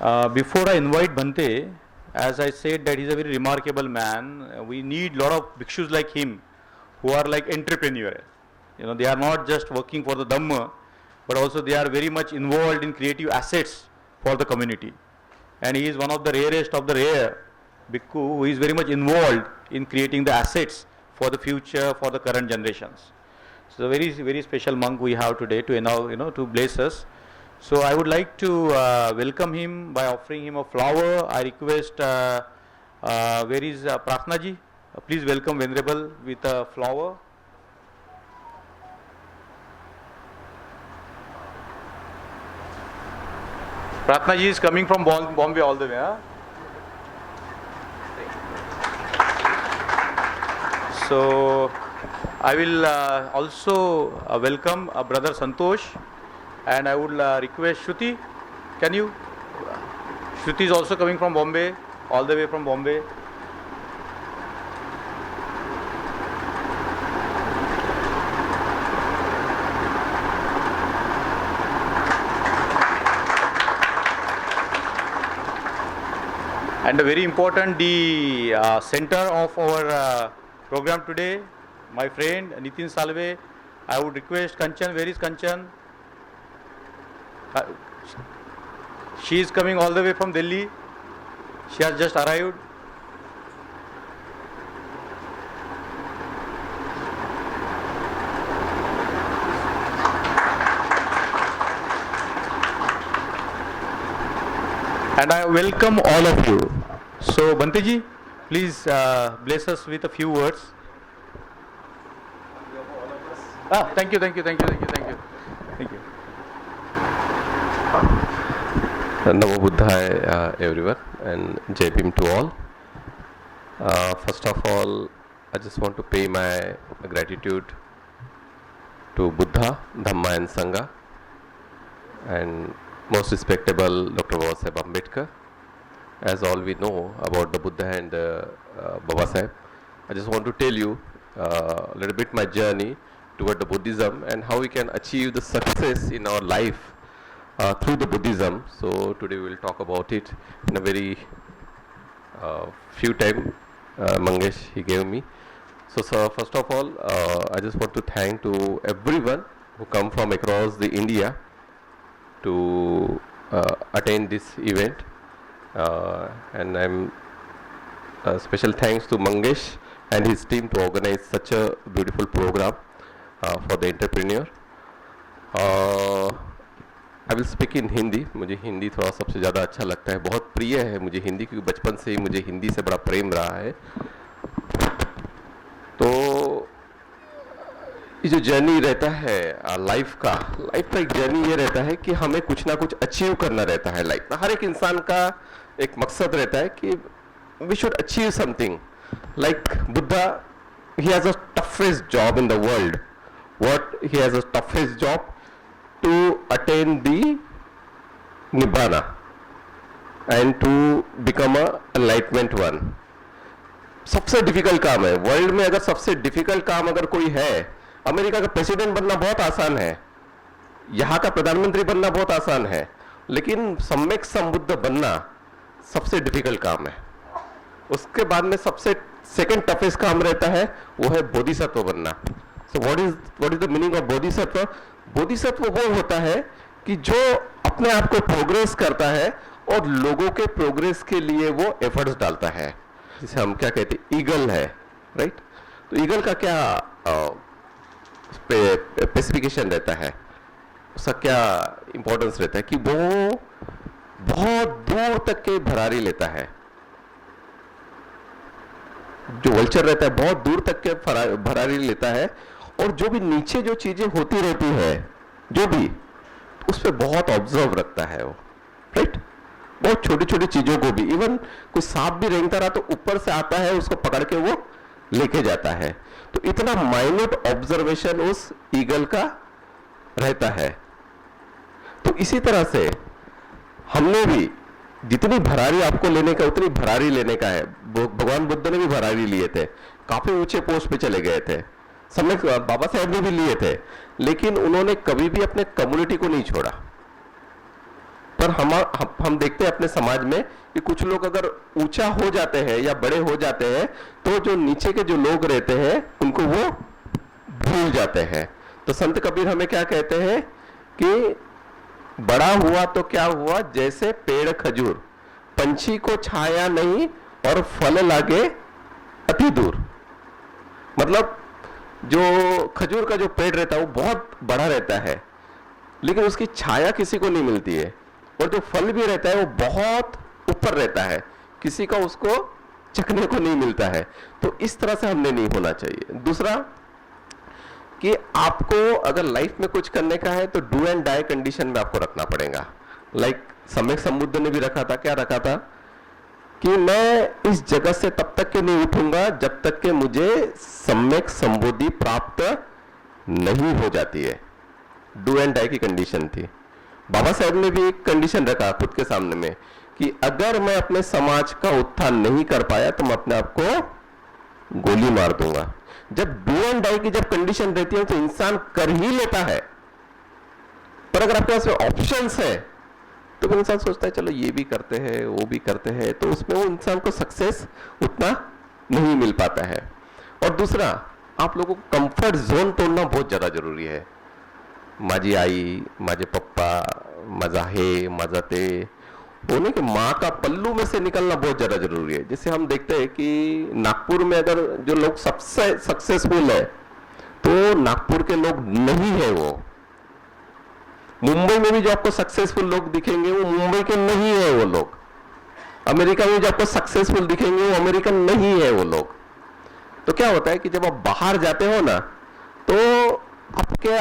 Before I invite Bhante, as I said that he's a very remarkable man, we need lot of bhikshus like him who are like entrepreneur. You know, they are not just working for the Dhamma, but also they are very much involved in creative assets for the community. And he is one of the rarest of the rare bhikkhu who is very much involved in creating the assets for the future, for the current generations. So a very, very special monk we have today to now, to bless us. So I would like to welcome him by offering him a flower. I request, where is Prarthna ji? Please welcome Venerable with a flower. Prarthna ji is coming from Bombay all the way. Huh? So I will also welcome brother Santosh, and I would request Shruti. Can you? Shruti is also coming from Bombay, all the way from Bombay. And very important, the center of our program today, my friend Nitin Salve. I would request Kanchan. Where is Kanchan? She is coming all the way from Delhi. She has just arrived. And I welcome all of you. So Bhante ji, please bless us with a few words. Thank you. Namo Buddhaya, everyone, and Jai Bhim to all. First of all, I just want to pay my gratitude to Buddha, Dhamma and Sangha, and most respectable Dr. Babasaheb Ambedkar. As all we know about the Buddha and Babasaheb, I just want to tell you a little bit my journey toward the Buddhism and how we can achieve the success in our life through the Buddhism. So today we will talk about it in a very few time Mangesh he gave me. So first of all, I just want to thank to everyone who come from across the India to attend this event, and I'm special thanks to Mangesh and his team to organize such a beautiful program for the entrepreneur. I will speak in Hindi. मुझे हिंदी थोड़ा सबसे ज़्यादा अच्छा लगता है, बहुत प्रिय है मुझे हिंदी, क्योंकि बचपन से ही मुझे हिंदी से बड़ा प्रेम रहा है. तो ये जो जर्नी रहता है लाइफ का एक जर्नी ये रहता है कि हमें कुछ ना कुछ अचीव करना रहता है लाइफ में. हर एक इंसान का एक मकसद रहता है कि we should achieve something. Like Buddha, he has a toughest job in the world. What he has a toughest job to attain the Nibbana and to become a enlightenment one. सबसे डिफिकल्ट काम है वर्ल्ड में. अगर सबसे difficult काम अगर कोई है, अमेरिका का प्रेसिडेंट बनना बहुत आसान है, यहाँ का प्रधानमंत्री बनना बहुत आसान है, लेकिन सम्यक संबुद्ध बनना सबसे डिफिकल्ट काम है. उसके बाद में सबसे सेकंड टफेस्ट काम रहता है, वो है बोधिसत्व बनना. So what is the meaning of Bodhisattva? Bodhisattva वो होता है कि जो अपने आप को प्रोग्रेस करता है और लोगों के प्रोग्रेस के लिए वो एफर्ट्स डालता है, जिसे हम क्या कहते हैं, ईगल है, राइट? तो ईगल का क्या स्पेसिफिकेशन रहता है, उसका क्या इंपॉर्टेंस रहता है कि वो बहुत दूर तक के भरारी लेता है. जो वल्चर रहता है बहुत दूर तक के भरारी लेता है, और जो भी नीचे जो चीजें होती रहती है, जो भी उस पर बहुत ऑब्जर्व रखता है वो, राइट? बहुत छोटी छोटी चीजों को भी, इवन कोई सांप भी रेंगता रहा तो ऊपर से आता है, उसको पकड़ के वो लेके जाता है. तो इतना माइन्यूट ऑब्जर्वेशन उस ईगल का रहता है. तो इसी तरह से हमने भी जितनी भरारी आपको लेने का उतनी भरारी लेने का है. भगवान बुद्ध ने भी भरारी लिए थे, काफी ऊंचे पोस्ट पे चले गए थे. सम्यक बाबा साहब ने भी लिए थे, लेकिन उन्होंने कभी भी अपने कम्युनिटी को नहीं छोड़ा. पर हम देखते हैं अपने समाज में कि कुछ लोग अगर ऊंचा हो जाते हैं या बड़े हो जाते हैं तो जो नीचे के जो लोग रहते हैं उनको वो भूल जाते हैं। तो संत कबीर हमें क्या कहते हैं कि बड़ा हुआ तो क्या हुआ, जैसे पेड़ खजूर, पंछी को छाया नहीं और फल लागे अति दूर। मतलब जो खजूर का जो पेड़ रहता है वो बहुत बड़ा रहता है, लेकिन उसकी छाया किसी को नहीं मिलती है, और जो फल भी रहता है वो बहुत ऊपर रहता है, किसी का उसको चखने को नहीं मिलता है। तो इस तरह से हमने नहीं होना चाहिए। दूसरा कि आपको अगर लाइफ में कुछ करने का है तो डू एंड डाई कंडीशन में आपको रखना पड़ेगा। लाइक सम्यक संबुद्ध ने भी रखा था, क्या रखा था कि मैं इस जगत से तब तक के नहीं उठूंगा जब तक कि मुझे सम्यक संबुद्धि प्राप्त नहीं हो जाती है। डू एंड डाई की कंडीशन थी। बाबा साहेब ने भी एक कंडीशन रखा खुद के सामने में कि अगर मैं अपने समाज का उत्थान नहीं कर पाया तो मैं अपने आप को गोली मार दूंगा। जब डू एंड डाई की जब कंडीशन रहती है तो इंसान कर ही लेता है, पर अगर आपके पास ऑप्शंस है तो वो इंसान सोचता है चलो ये भी करते हैं वो भी करते हैं, तो उसमें वो इंसान को सक्सेस उतना नहीं मिल पाता है। और दूसरा, आप लोगों को कंफर्ट जोन तोड़ना बहुत ज्यादा जरूरी है। माझी आई, माझे पप्पा, मजा है, मजा ते होने के माँ का पल्लू में से निकलना बहुत ज्यादा जरूरी है। जैसे हम देखते हैं कि नागपुर में अगर जो लोग सबसे सक्सेसफुल है तो नागपुर के लोग नहीं है वो। मुंबई में भी जो आपको सक्सेसफुल लोग दिखेंगे वो मुंबई के नहीं है वो लोग। अमेरिका में जो आपको सक्सेसफुल दिखेंगे वो अमेरिकन नहीं है वो लोग। तो क्या होता है कि जब आप बाहर जाते हो ना तो आपके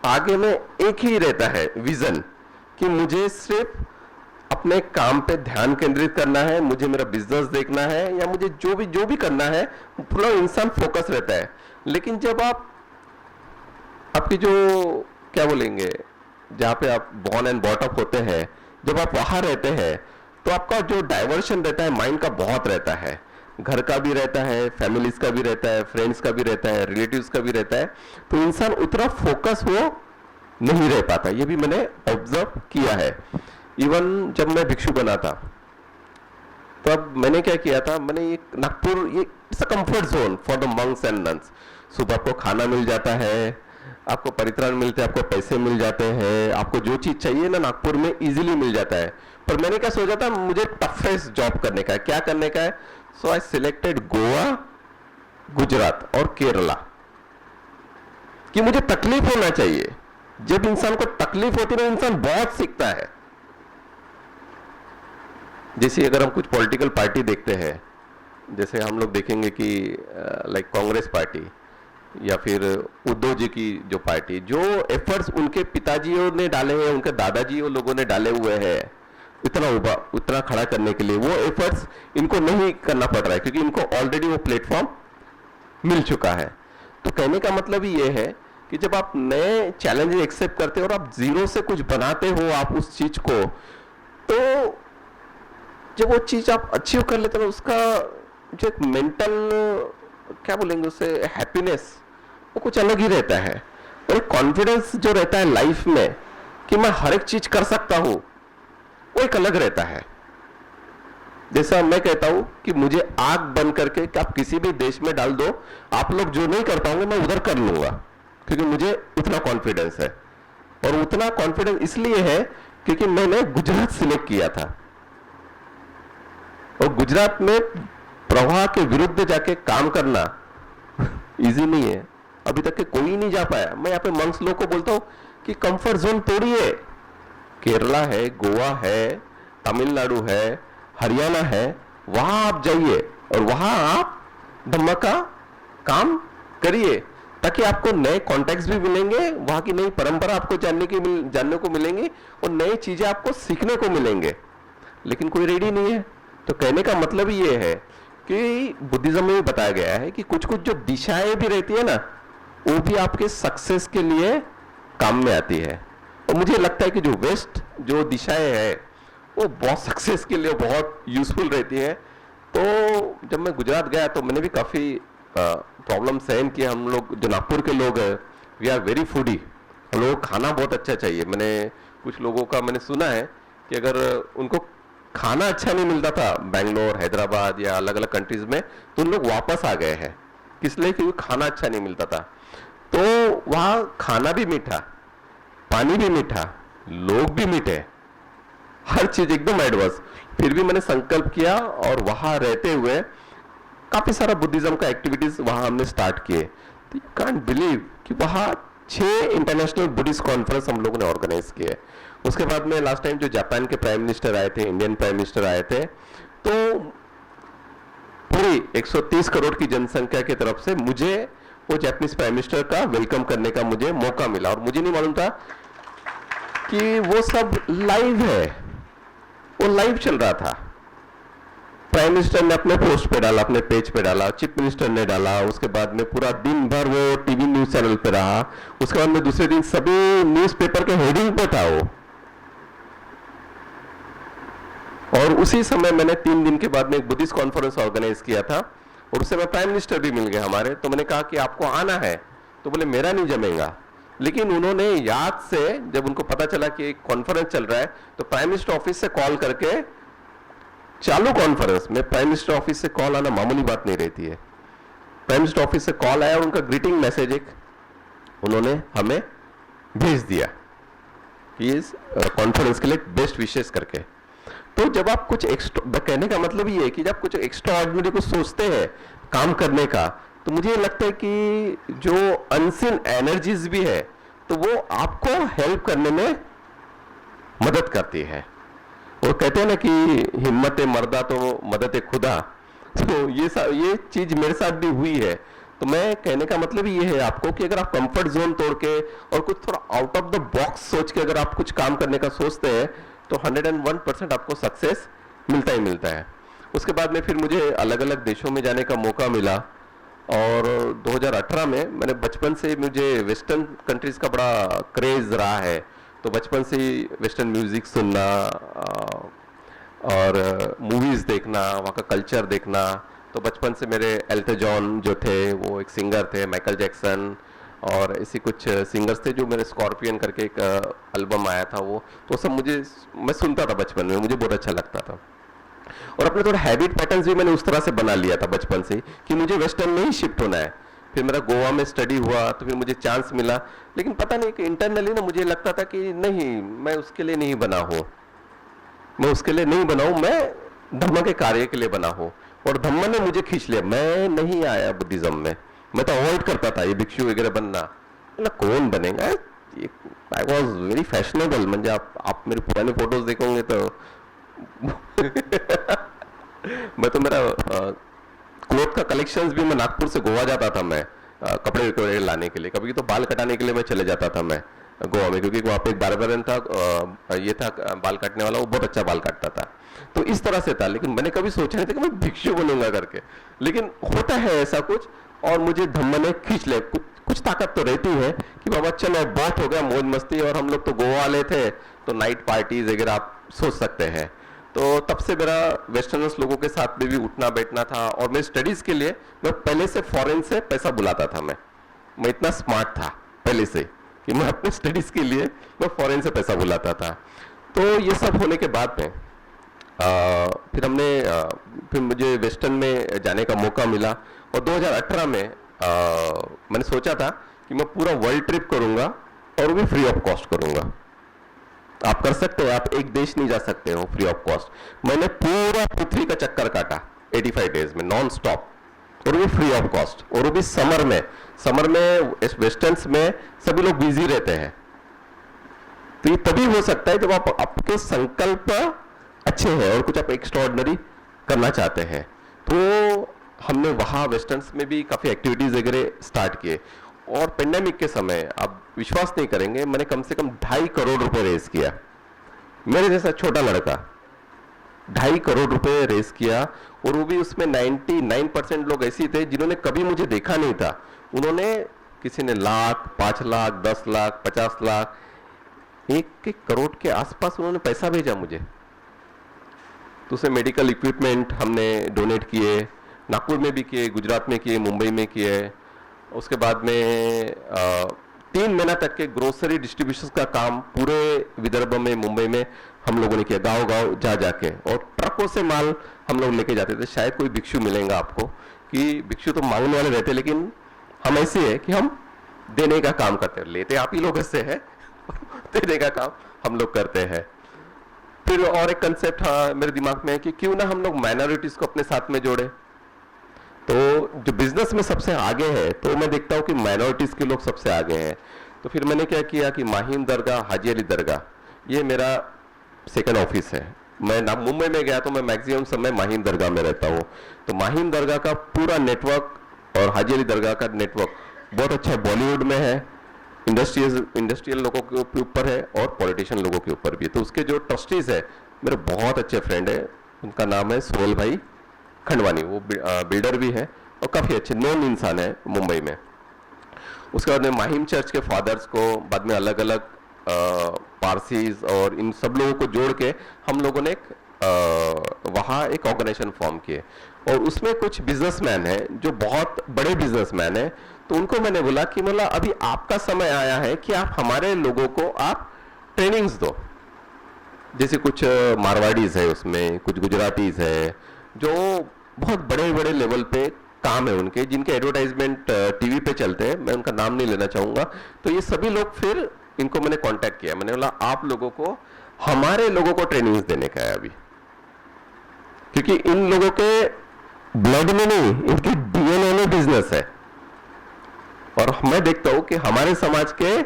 आगे में एक ही रहता है विजन कि मुझे सिर्फ अपने काम पे ध्यान केंद्रित करना है, मुझे मेरा बिजनेस देखना है, या मुझे जो भी करना है, पूरा इंसान फोकस रहता है। लेकिन जब आपकी जो क्या बोलेंगे जहां पे आप बॉर्न एंड बॉट अप होते हैं, जब आप वहां रहते हैं तो आपका जो डाइवर्शन रहता है माइंड का बहुत रहता है। घर का भी रहता है, फैमिलीज का भी रहता है, फ्रेंड्स का भी रहता है, रिलेटिव्स का भी रहता है। तो इंसान उतना फोकस वो नहीं रह पाता। ये भी मैंने ऑब्जर्व किया है। इवन जब मैं भिक्षु बना था तब मैंने क्या किया था, मैंने ये नागपुर, ये it's a comfort zone for the monks and nuns. सुबह आपको खाना मिल जाता है, आपको परित्राण मिलते हैं, आपको पैसे मिल जाते हैं, आपको जो चीज चाहिए ना नागपुर में इजीली मिल जाता है। पर मैंने क्या सोचा था, मुझे टफेस्ट जॉब करने का है। क्या करने का है? सो आई सिलेक्टेड गोवा, गुजरात और केरला। कि मुझे तकलीफ होना चाहिए। जब इंसान को तकलीफ होती है ना इंसान बहुत सीखता है। जैसे अगर हम कुछ पॉलिटिकल पार्टी देखते हैं, जैसे हम लोग देखेंगे कि लाइक कांग्रेस पार्टी या फिर उद्धव जी की जो पार्टी, जो एफर्ट्स उनके पिताजियों ने डाले हैं, उनके दादाजी वो लोगों ने डाले हुए हैं उतना खड़ा करने के लिए, वो एफर्ट्स इनको नहीं करना पड़ रहा है क्योंकि इनको ऑलरेडी वो प्लेटफॉर्म मिल चुका है। तो कहने का मतलब ही ये है कि जब आप नए चैलेंज एक्सेप्ट करते हो और आप जीरो से कुछ बनाते हो आप उस चीज को, तो जब वो चीज आप अचीव कर लेते हो उसका जो एक मेंटल क्या बोलेंगे उसे हैप्पीनेस, वो कुछ अलग ही रहता है। और एक कॉन्फिडेंस जो रहता है लाइफ में कि मैं हर एक चीज कर सकता हूं, वो एक अलग रहता है। जैसा मैं कहता हूं कि मुझे आग बंद करके कि आप किसी भी देश में डाल दो, आप लोग जो नहीं कर पाओगे मैं उधर कर लूंगा, क्योंकि मुझे उतना कॉन्फिडेंस है। और उतना कॉन्फिडेंस इसलिए है क्योंकि मैंने गुजरात सिलेक्ट किया था, और गुजरात में प्रवाह के विरुद्ध जाके काम करना इजी नहीं है। अभी तक के कोई नहीं जा पाया। मैं यहाँ पे मंक्स लोग को बोलता हूँ कि कंफर्ट जोन तोड़िए। केरला है, गोवा है, तमिलनाडु है, हरियाणा है, वहां आप जाइए और वहां आप धमाका काम करिए, ताकि आपको नए कॉन्टेक्ट्स भी मिलेंगे, वहां की नई परंपरा आपको जानने को मिलेंगी और नई चीजें आपको सीखने को मिलेंगे। लेकिन कोई रेडी नहीं है। तो कहने का मतलब ये है कि बुद्धिज्म में भी बताया गया है कि कुछ कुछ जो दिशाएं भी रहती है ना, वो भी आपके सक्सेस के लिए काम में आती है। और मुझे लगता है कि जो वेस्ट जो दिशाएं हैं वो बहुत सक्सेस के लिए बहुत यूजफुल रहती है। तो जब मैं गुजरात गया तो मैंने भी काफी प्रॉब्लम सहन किया। हम लोग जो नागपुर के लोग हैं, वी आर वेरी फूडी, हम लोगों को खाना बहुत अच्छा चाहिए। मैंने कुछ लोगों का मैंने सुना है कि अगर उनको खाना अच्छा नहीं मिलता था बेंगलोर, हैदराबाद या अलग अलग कंट्रीज में, तो उन लोग वापस आ गए हैं। किस लिए? क्योंकि खाना अच्छा नहीं मिलता था। तो वहां खाना भी मीठा, पानी भी मीठा, लोग भी मीठे, हर चीज एकदम एडवांस। फिर भी मैंने संकल्प किया और वहां रहते हुए काफी सारा बुद्धिज्म का एक्टिविटीज वहां हमने स्टार्ट किए। तो यू कांट बिलीव कि वहां 6 इंटरनेशनल बुद्धिस्ट कॉन्फ्रेंस हम लोगों ने ऑर्गेनाइज किए। उसके बाद में लास्ट टाइम जो जापान के प्राइम मिनिस्टर आए थे, इंडियन प्राइम मिनिस्टर आए थे, तो पूरी 130 करोड़ की जनसंख्या की तरफ से मुझे वो जापानीज प्राइम मिनिस्टर का वेलकम करने का मुझे मौका मिला। और मुझे नहीं मालूम था कि वो सब लाइव है, वो लाइव चल रहा था। प्राइम मिनिस्टर ने अपने पोस्ट पे डाला, अपने पेज पे डाला, चीफ मिनिस्टर ने डाला, उसके बाद में पूरा दिन भर वो टीवी न्यूज चैनल पे रहा, उसके बाद में दूसरे दिन सभी न्यूज़पेपर के हेडिंग पे था वो। और उसी समय मैंने 3 दिन के बाद में एक बुद्धिस्ट कॉन्फ्रेंस ऑर्गेनाइज किया था, और उससे मैं प्राइम मिनिस्टर भी मिल गए हमारे। तो मैंने कहा कि आपको आना है, तो बोले मेरा नहीं जमेगा। लेकिन उन्होंने याद से, जब उनको पता चला कि एक कॉन्फ्रेंस चल रहा है, तो प्राइम मिनिस्टर ऑफिस से कॉल करके, चालू कॉन्फ्रेंस में प्राइम मिनिस्टर ऑफिस से कॉल आना मामूली बात नहीं रहती है। प्राइम मिनिस्टर ऑफिस से कॉल आया और उनका ग्रीटिंग मैसेज एक उन्होंने हमें भेज दिया कि इस कॉन्फ्रेंस के लिए बेस्ट विशेष करके। तो जब आप कुछ एक्स्ट्रा, कहने का मतलब ये है कि जब कुछ एक्स्ट्रा ऑर्डिनरी को सोचते हैं काम करने का, तो मुझे लगता है कि जो अनसीन एनर्जीज भी है, तो वो आपको हेल्प करने में मदद करती है। वो कहते हैं ना कि हिम्मत मर्दा तो मदद खुदा। तो ये चीज मेरे साथ भी हुई है। तो मैं कहने का मतलब ये है आपको कि अगर आप कंफर्ट जोन तोड़ के और कुछ थोड़ा आउट ऑफ द बॉक्स सोच के अगर आप कुछ काम करने का सोचते हैं, तो 101% आपको सक्सेस मिलता ही मिलता है। उसके बाद में फिर मुझे अलग अलग देशों में जाने का मौका मिला, और 2018 में मैंने, बचपन से मुझे वेस्टर्न कंट्रीज का बड़ा क्रेज रहा है, तो बचपन से ही वेस्टर्न म्यूजिक सुनना और मूवीज देखना, वहाँ का कल्चर देखना। तो बचपन से मेरे एल्टन जॉन जो थे, वो एक सिंगर थे, माइकल जैक्सन और ऐसे कुछ सिंगर्स थे, जो मेरे स्कॉर्पियन करके एक एल्बम आया था, वो तो सब मैं सुनता था बचपन में, मुझे बहुत अच्छा लगता था। और अपने थोड़ा हैबिट पैटर्न्स भी मैंने उस तरह से बना लिया था बचपन से कि मुझे वेस्टर्न में ही शिफ्ट होना है। फिर मेरा गोवा में स्टडी हुआ, तो फिर मुझे चांस मिला, लेकिन पता नहीं कि इंटरनली ना मुझे लगता था कि नहीं, मैं उसके लिए नहीं बना हूँ, मैं उसके लिए नहीं बना हूँ, मैं धम्म के कार्य के लिए बना हूँ। और धम्म ने मुझे खींच लिया, मैं नहीं आया बुद्धिज्म में। मैं तो अवॉइड करता था ये भिक्षु वगैरह बनना, ना कौन बनेगा। आई वॉज वेरी फैशनेबल, म्हणजे आप मेरे पुराने फोटोज देखोगे तो मैं तो मेरा क्लोथ का कलेक्शंस भी, मैं नागपुर से गोवा जाता था, मैं कपड़े वगैरह लाने के लिए, कभी तो बाल कटाने के लिए मैं चले जाता था मैं गोवा में, क्योंकि वहाँ पे एक बार्बरन था, ये था बाल काटने वाला, वो बहुत अच्छा बाल काटता था। तो इस तरह से था, लेकिन मैंने कभी सोचा नहीं था कि मैं भिक्षु बनूंगा करके, लेकिन होता है ऐसा कुछ। और मुझे धम्म ने खींच लिया। कुछ ताकत तो रहती है कि बाबा चलो बहुत हो गया मौज मस्ती, और हम लोग तो गोवा वाले थे, तो नाइट पार्टीज वगैरह आप सोच सकते हैं। तो तब से मेरा वेस्टर्नर्स लोगों के साथ में भी उठना बैठना था। और मैं स्टडीज के लिए मैं पहले से फॉरेन से पैसा बुलाता था। मैं इतना स्मार्ट था पहले से कि मैं अपने स्टडीज के लिए मैं फॉरेन से पैसा बुलाता था। तो ये सब होने के बाद में फिर मुझे वेस्टर्न में जाने का मौका मिला। और 2018 में मैंने सोचा था कि मैं पूरा वर्ल्ड ट्रिप करूंगा, और भी फ्री ऑफ कॉस्ट करूंगा। आप कर सकते हैं, आप एक देश नहीं जा सकते हो फ्री ऑफ कॉस्ट। मैंने पूरा पृथ्वी का चक्कर काटा 85 डेज में नॉन स्टॉप, और वो फ्री ऑफ कॉस्ट, और वो भी समर में। समर में वेस्टर्न्स में सभी लोग बिजी रहते हैं। तो ये तभी हो सकता है जब आपके संकल्प अच्छे हैं और कुछ आप एक्स्ट्राऑर्डिनरी करना चाहते हैं। तो हमने वहाँ वेस्टर्न्स में भी काफ़ी एक्टिविटीज़ वगैरह स्टार्ट किए। और पेंडेमिक के समय आप विश्वास नहीं करेंगे, मैंने कम से कम 2.5 करोड़ रुपए रेस किया। मेरे जैसा छोटा लड़का 2.5 करोड़ रुपए रेस किया, और वो भी उसमें 99% लोग ऐसे थे जिन्होंने कभी मुझे देखा नहीं था। उन्होंने, किसी ने लाख, 5 लाख, 10 लाख, 50 लाख, 1 करोड़ के आसपास उन्होंने पैसा भेजा मुझे। तो उसे मेडिकल इक्विपमेंट हमने डोनेट किए, नागपुर में भी किए, गुजरात में किए, मुंबई में किए। उसके बाद में 3 महीना तक के ग्रोसरी डिस्ट्रीब्यूशन का काम पूरे विदर्भ में, मुंबई में हम लोगों ने किया, गांव गांव जा जाके, और ट्रकों से माल हम लोग लेके जाते थे। शायद कोई भिक्षु मिलेगा आपको कि भिक्षु तो मांगने वाले रहते, लेकिन हम ऐसे है कि हम देने का काम करते हैं। लेते आप ही लोग ऐसे है देने का काम हम लोग करते हैं। फिर और एक कंसेप्ट हाँ मेरे दिमाग में है कि क्यों ना हम लोग माइनॉरिटीज को अपने साथ में जोड़े। तो जो बिजनेस में सबसे आगे है, तो मैं देखता हूँ कि माइनॉरिटीज के लोग सबसे आगे हैं। तो फिर मैंने क्या किया कि माहिम दरगाह, हाजी अली दरगाह, ये मेरा सेकंड ऑफिस है। मैं ना मुंबई में गया तो मैं मैक्सिमम समय माहिम दरगाह में रहता हूँ। तो माहिम दरगाह का पूरा नेटवर्क और हाजी अली दरगाह का नेटवर्क बहुत अच्छा बॉलीवुड में है, इंडस्ट्रियल लोगों के ऊपर है और पॉलिटिशियन लोगों के ऊपर भी है। तो उसके जो ट्रस्टीज है मेरे बहुत अच्छे फ्रेंड है, उनका नाम है सोहेल भाई खंडवानी, वो बिल्डर भी है और काफ़ी अच्छे नोन इंसान है मुंबई में। उसके बाद में माहिम चर्च के फादर्स को, बाद में अलग अलग पारसीज और इन सब लोगों को जोड़ के हम लोगों ने वहाँ एक ऑर्गेनाइजेशन फॉर्म किए, और उसमें कुछ बिजनेसमैन हैं जो बहुत बड़े बिजनेसमैन हैं। तो उनको मैंने बोला कि मतलब अभी आपका समय आया है कि आप हमारे लोगों को आप ट्रेनिंग्स दो। जैसे कुछ मारवाड़ीज है, उसमें कुछ गुजरातीज है जो बहुत बड़े बड़े लेवल पे काम है उनके, जिनके एडवर्टाइजमेंट टीवी पे चलते हैं, मैं उनका नाम नहीं लेना चाहूंगा। तो ये सभी लोग, फिर इनको मैंने कांटेक्ट किया, मैंने बोला आप लोगों को हमारे लोगों को ट्रेनिंग्स देने का है अभी, क्योंकि इन लोगों के ब्लड में नहीं, इनके डीएनए में बिजनेस है। और मैं देखता हूं कि हमारे समाज के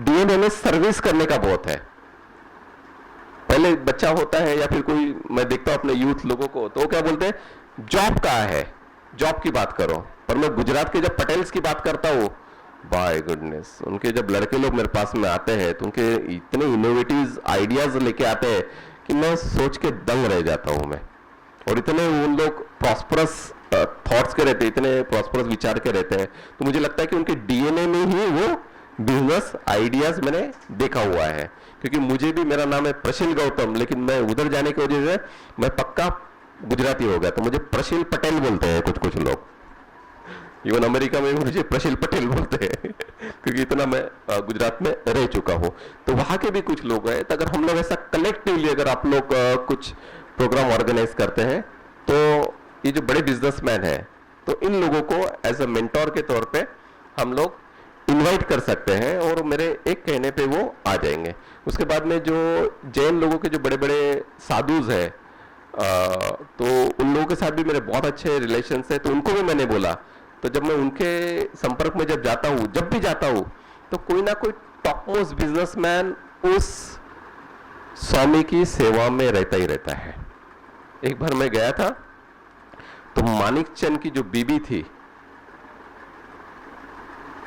डीएनए में सर्विस करने का बहुत है। पहले बच्चा होता है या फिर कोई, मैं देखता हूं अपने यूथ लोगों को, तो वो क्या बोलते हैं, जॉब कहाँ है, जॉब की बात करो। पर मैं गुजरात के जब पटेल्स की बात करता हूं, बाय गुडनेस, उनके जब लड़के लोग मेरे पास में आते हैं तो उनके इतने इनोवेटिव आइडियाज लेके आते हैं कि मैं सोच के दंग रह जाता हूं मैं। और इतने उन लोग प्रॉस्परस थॉट्स के रहते हैं, इतने प्रॉस्परस विचार के रहते हैं, तो मुझे लगता है कि उनके डीएनए में ही वो बिजनेस आइडियाज मैंने देखा हुआ है। क्योंकि मुझे भी, मेरा नाम है प्रशिल गौतम, लेकिन मैं उधर जाने की वजह से मैं पक्का गुजराती हो गया, तो मुझे प्रशिल पटेल बोलते हैं कुछ कुछ लोग। इवन अमेरिका में मुझे प्रशिल पटेल बोलते हैं क्योंकि इतना मैं गुजरात में रह चुका हूँ। तो वहाँ के भी कुछ लोग हैं। तो अगर हम लोग ऐसा कलेक्टिवली, अगर आप लोग कुछ प्रोग्राम ऑर्गेनाइज करते हैं, तो ये जो बड़े बिजनेसमैन हैं, तो इन लोगों को एज अ मेंटोर के तौर पे हम लोग इनवाइट कर सकते हैं, और मेरे एक कहने पे वो आ जाएंगे। उसके बाद में जो जैन लोगों के जो बड़े बड़े साधुज हैं, तो उन लोगों के साथ भी मेरे बहुत अच्छे रिलेशंस हैं। तो उनको भी मैंने बोला, तो जब मैं उनके संपर्क में जब जाता हूँ, जब भी जाता हूँ, तो कोई ना कोई टॉप मोस्ट बिजनेसमैन उस स्वामी की सेवा में रहता ही रहता है। एक बार मैं गया था, तो मानिक चंद की जो बीबी थी,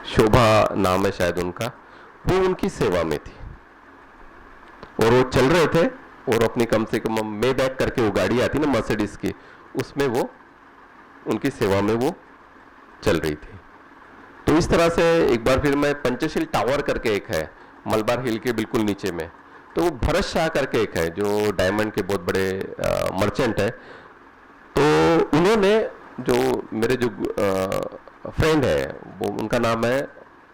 शोभा नाम है शायद उनका, वो उनकी सेवा में थी, और वो चल रहे थे, और अपनी कम से कम मे बैक करके वो गाड़ी आती ना मर्सिडीज की, उसमें वो उनकी सेवा में वो चल रही थी। तो इस तरह से एक बार फिर मैं, पंचशील टावर करके एक है मलबार हिल के बिल्कुल नीचे में, तो भरत शाह करके एक है जो डायमंड के बहुत बड़े मर्चेंट है। तो उन्होंने, जो मेरे जो फ्रेंड है, वो उनका नाम है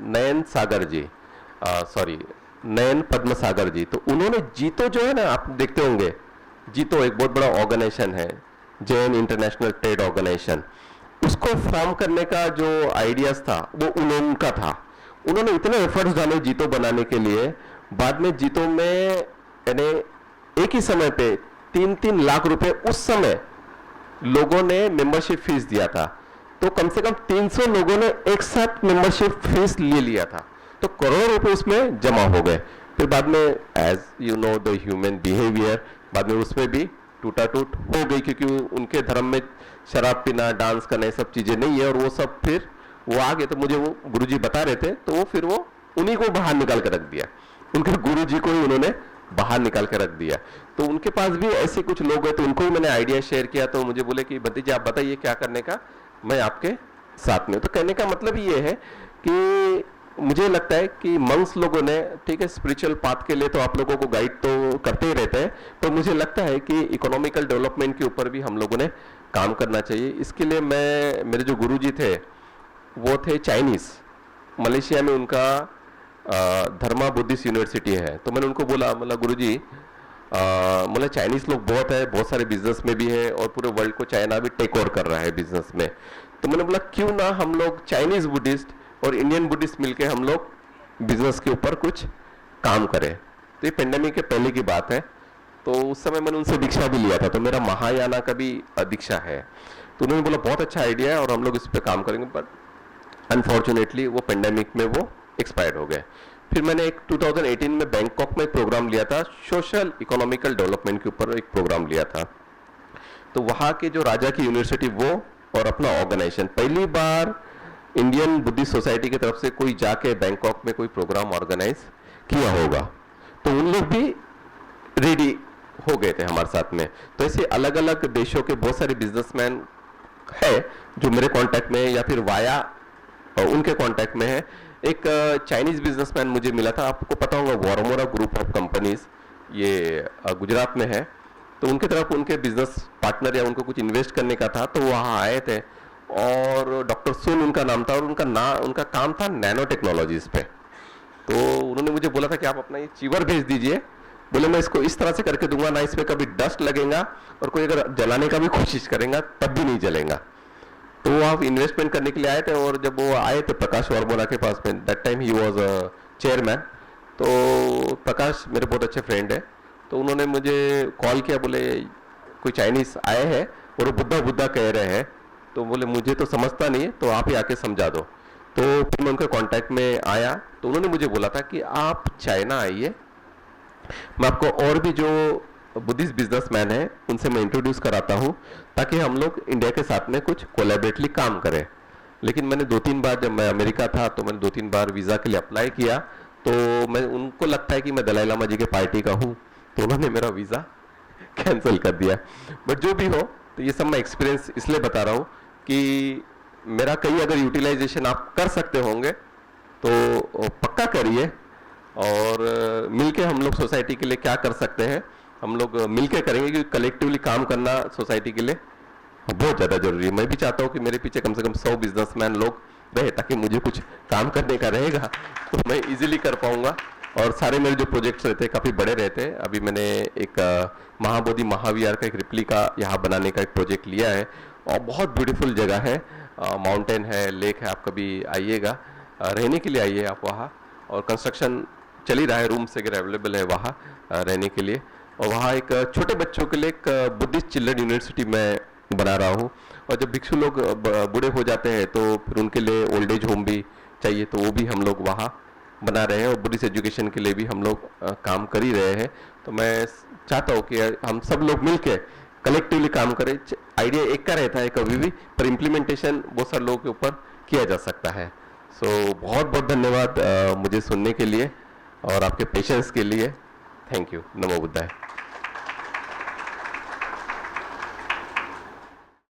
नयन सागर जी, सॉरी नयन पद्म सागर जी। तो उन्होंने जीतो जो है ना, आप देखते होंगे, जीतो एक बहुत बड़ा ऑर्गेनाइजेशन है, जैन इंटरनेशनल ट्रेड ऑर्गेनाइजेशन, उसको फॉर्म करने का जो आइडियाज था वो उनका था। उन्होंने इतने एफर्ट्स डाले जीतो बनाने के लिए। बाद में जीतो में यानी एक ही समय पे 3-3 लाख रुपए उस समय लोगों ने मेंबरशिप फीस दिया था। तो कम से कम 300 लोगों ने एक साथ मेंबरशिप फीस ले लिया था, तो करोड़ों रुपए उसमें जमा हो गए। फिर बाद में, as you know the human behaviour, बाद में उसमें भी टूटा टूट हो गई, क्योंकि उनके धर्म में शराब पीना, डांस करना, ये सब चीजें नहीं है। और वो सब फिर वो आ गए, तो मुझे वो गुरुजी बता रहे थे, तो वो फिर वो उन्हीं को बाहर निकाल के रख दिया, उनके गुरुजी को ही उन्होंने बाहर निकाल के रख दिया। तो उनके पास भी ऐसे कुछ लोग हैं, तो उनको भी मैंने आइडिया शेयर किया। तो मुझे बोले कि भतीजे आप बताइए क्या करने का, मैं आपके साथ में। तो कहने का मतलब ये है कि मुझे लगता है कि मंक्स लोगों ने, ठीक है, स्पिरिचुअल पाथ के लिए तो आप लोगों को गाइड तो करते ही रहते हैं, तो मुझे लगता है कि इकोनॉमिकल डेवलपमेंट के ऊपर भी हम लोगों ने काम करना चाहिए। इसके लिए मैं, मेरे जो गुरुजी थे वो थे चाइनीज, मलेशिया में उनका धर्मा बुद्धिस्ट यूनिवर्सिटी है। तो मैंने उनको बोला, मतलब गुरुजी मतलब चाइनीज लोग बहुत है, बहुत सारे बिजनेस में भी है और पूरे वर्ल्ड को चाइना भी टेक ओवर कर रहा है बिजनेस में। तो मैंने बोला क्यों ना हम लोग चाइनीज बुद्धिस्ट और इंडियन बुद्धिस्ट मिलके हम लोग बिजनेस के ऊपर कुछ काम करें। तो ये पेंडेमिक के पहले की बात है, तो उस समय मैंने उनसे दीक्षा भी लिया था, तो मेरा महायाना का भी दीक्षा है। तो उन्होंने बोला बहुत अच्छा आइडिया है और हम लोग इस पर काम करेंगे, बट अनफॉर्चुनेटली वो पेंडेमिक में वो एक्सपायर्ड हो गए। फिर मैंने एक 2018 में बैंकॉक में एक प्रोग्राम लिया था, सोशल इकोनॉमिकल डेवलपमेंट के ऊपर एक प्रोग्राम लिया था। तो वहाँ के जो राजा की यूनिवर्सिटी वो और अपना ऑर्गेनाइजेशन, पहली बार इंडियन बुद्धिस्ट सोसाइटी की तरफ से कोई जाके बैंकॉक में कोई प्रोग्राम ऑर्गेनाइज किया होगा, तो उन लोग भी रेडी हो गए थे हमारे साथ में। तो ऐसे अलग अलग देशों के बहुत सारे बिजनेसमैन है जो मेरे कांटेक्ट में है या फिर वाया उनके कांटेक्ट में है। एक चाइनीज बिजनेसमैन मुझे मिला था, आपको पता होगा वॉरमोरा ग्रुप ऑफ कंपनीज, ये गुजरात में है। तो उनके तरफ उनके बिजनेस पार्टनर या उनको कुछ इन्वेस्ट करने का था, तो वहाँ आए थे और डॉक्टर सुन उनका नाम था और उनका काम था नैनो टेक्नोलॉजीज पे। तो उन्होंने मुझे बोला था कि आप अपना ये चीवर भेज दीजिए, बोले मैं इसको इस तरह से करके दूंगा ना इसमें कभी डस्ट लगेगा और कोई अगर जलाने का भी कोशिश करेगा तब भी नहीं जलेगा। तो वो आप इन्वेस्टमेंट करने के लिए आए थे और जब वो आए थे प्रकाश वर्मोरा के पास में, that time he was chairman. तो प्रकाश मेरे बहुत अच्छे फ्रेंड है, तो उन्होंने मुझे कॉल किया, बोले कोई चाइनीज आए हैं और वो बुद्धा बुद्धा कह रहे हैं, तो बोले मुझे तो समझता नहीं है तो आप ही आके समझा दो। तो फिर मैं उनके कांटेक्ट में आया, तो उन्होंने मुझे बोला था कि आप चाइना आइए, मैं आपको और भी जो बुद्धिस्ट बिजनेसमैन है उनसे मैं इंट्रोड्यूस कराता हूँ ताकि हम लोग इंडिया के साथ में कुछ कोलैबोरेटली काम करें। लेकिन मैंने 2-3 बार, जब मैं अमेरिका था तो मैंने 2-3 बार वीज़ा के लिए अप्लाई किया, तो मैं उनको लगता है कि मैं दलाई लामा जी के पार्टी का हूँ, तो उन्होंने मेरा वीज़ा कैंसिल कर दिया। बट जो भी हो, तो ये सब मैं एक्सपीरियंस इसलिए बता रहा हूँ कि मेरा कहीं अगर यूटिलाइजेशन आप कर सकते होंगे तो पक्का करिए, और मिलके हम लोग सोसाइटी के लिए क्या कर सकते हैं हम लोग मिलके करेंगे, क्योंकि कलेक्टिवली काम करना सोसाइटी के लिए बहुत ज़्यादा जरूरी है। मैं भी चाहता हूँ कि मेरे पीछे कम से कम 100 बिजनेसमैन लोग रहे ताकि मुझे कुछ काम करने का रहेगा तो मैं इजीली कर पाऊंगा। और सारे मेरे जो प्रोजेक्ट्स रहते हैं काफ़ी बड़े रहते हैं। अभी मैंने एक महाबोधि महाविहार का एक रिप्लिका यहाँ बनाने का एक प्रोजेक्ट लिया है और बहुत ब्यूटीफुल जगह है, माउंटेन है, लेक है, आप कभी आइएगा, रहने के लिए आइए आप वहाँ। और कंस्ट्रक्शन चल ही रहा है, रूम्स वगैरह अवेलेबल है वहाँ रहने के लिए। और वहाँ एक छोटे बच्चों के लिए एक बुद्धिस्ट चिल्ड्रन यूनिवर्सिटी मैं बना रहा हूँ, और जब भिक्षु लोग बूढ़े हो जाते हैं तो फिर उनके लिए ओल्ड एज होम भी चाहिए, तो वो भी हम लोग वहाँ बना रहे हैं, और बुद्धिस्ट एजुकेशन के लिए भी हम लोग काम कर ही रहे हैं। तो मैं चाहता हूँ कि हम सब लोग मिलकर कलेक्टिवली काम करें। आइडिया एक का रहता है कभी भी, पर इम्प्लीमेंटेशन बहुत सारे लोगों के ऊपर किया जा सकता है। सो बहुत बहुत धन्यवाद मुझे सुनने के लिए और आपके पेशेंस के लिए। Thank you. नमो बुद्धाय।